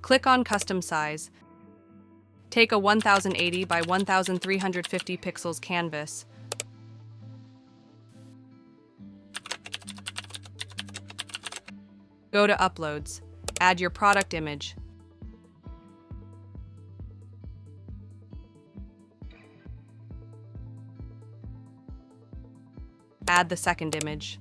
Click on Custom Size. Take a 1080 by 1350 pixels canvas. Go to Uploads. Add your product image. Add the second image.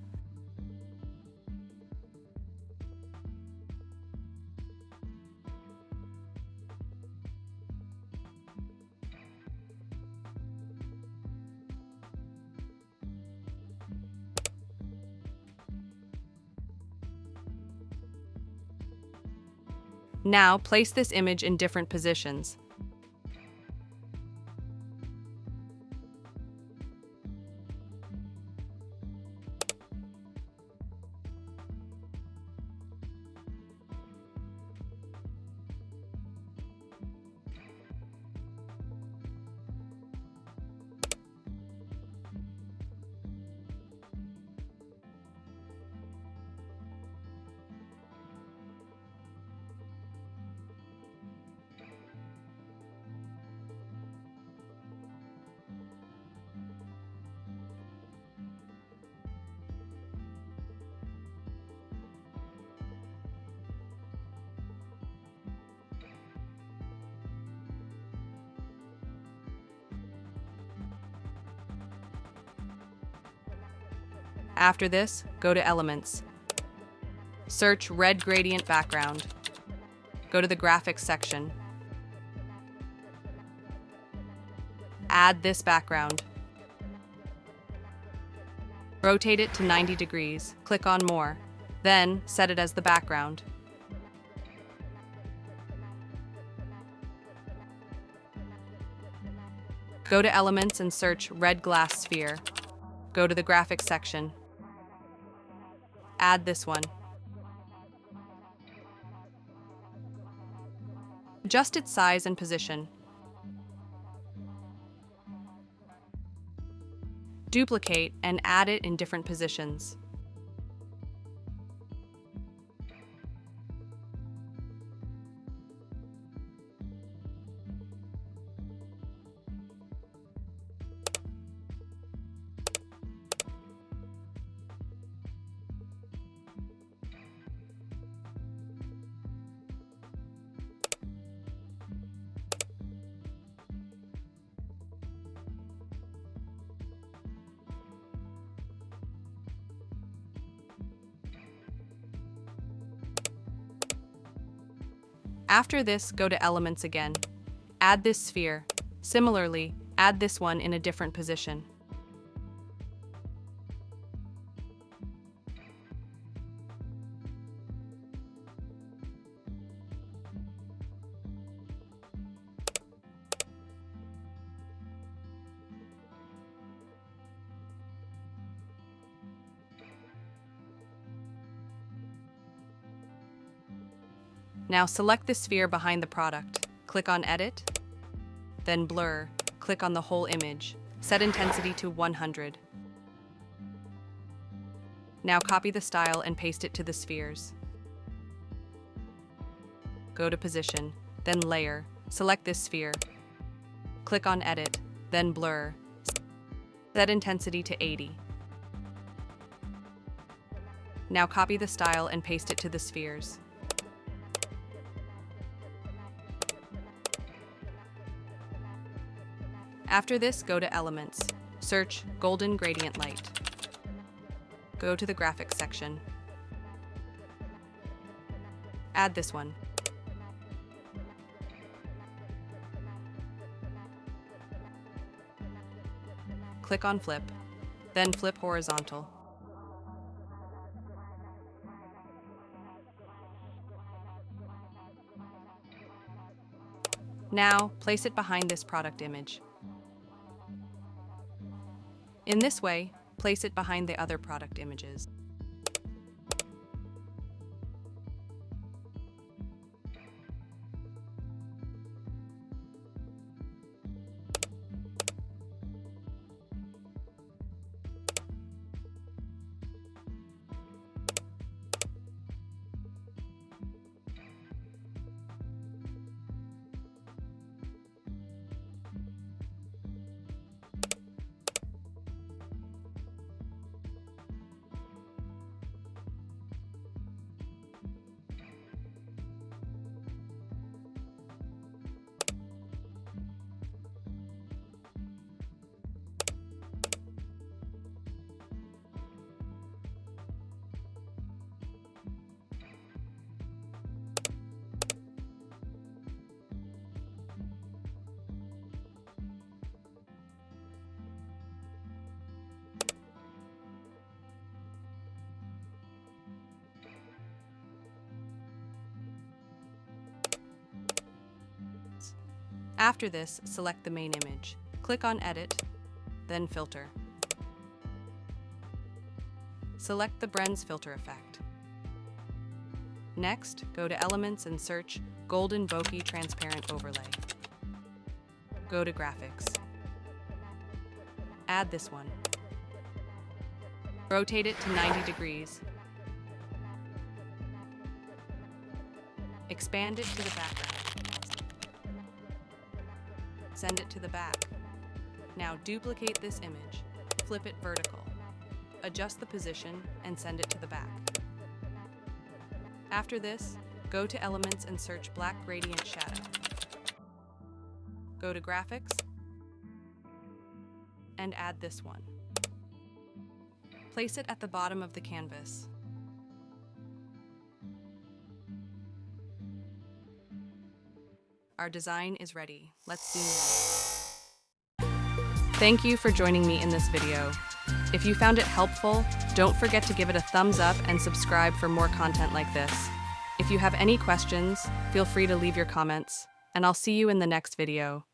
Now, place this image in different positions. After this, go to Elements. Search Red Gradient Background. Go to the Graphics section. Add this background. Rotate it to 90 degrees. Click on More. Then, set it as the background. Go to Elements and search Red Glass Sphere. Go to the Graphics section. Add this one. Adjust its size and position. Duplicate and add it in different positions. After this, go to Elements again. Add this sphere. Similarly, add this one in a different position. Now select the sphere behind the product. Click on Edit, then Blur. Click on the whole image. Set intensity to 100. Now copy the style and paste it to the spheres. Go to Position, then Layer. Select this sphere. Click on Edit, then Blur. Set intensity to 80. Now copy the style and paste it to the spheres. After this, go to Elements. Search Golden Gradient Light. Go to the Graphics section. Add this one. Click on Flip, then flip horizontal. Now, place it behind this product image. In this way, place it behind the other product images. After this, select the main image. Click on Edit, then Filter. Select the Brenz filter effect. Next, go to Elements and search Golden Bokeh Transparent Overlay. Go to Graphics. Add this one. Rotate it to 90 degrees. Expand it to the background. Send it to the back. Now duplicate this image. Flip it vertical. Adjust the position and send it to the back. After this, go to Elements and search Black Gradient Shadow. Go to Graphics and add this one. Place it at the bottom of the canvas. Our design is ready. Let's zoom in. Thank you for joining me in this video. If you found it helpful, don't forget to give it a thumbs up and subscribe for more content like this. If you have any questions, feel free to leave your comments, and I'll see you in the next video.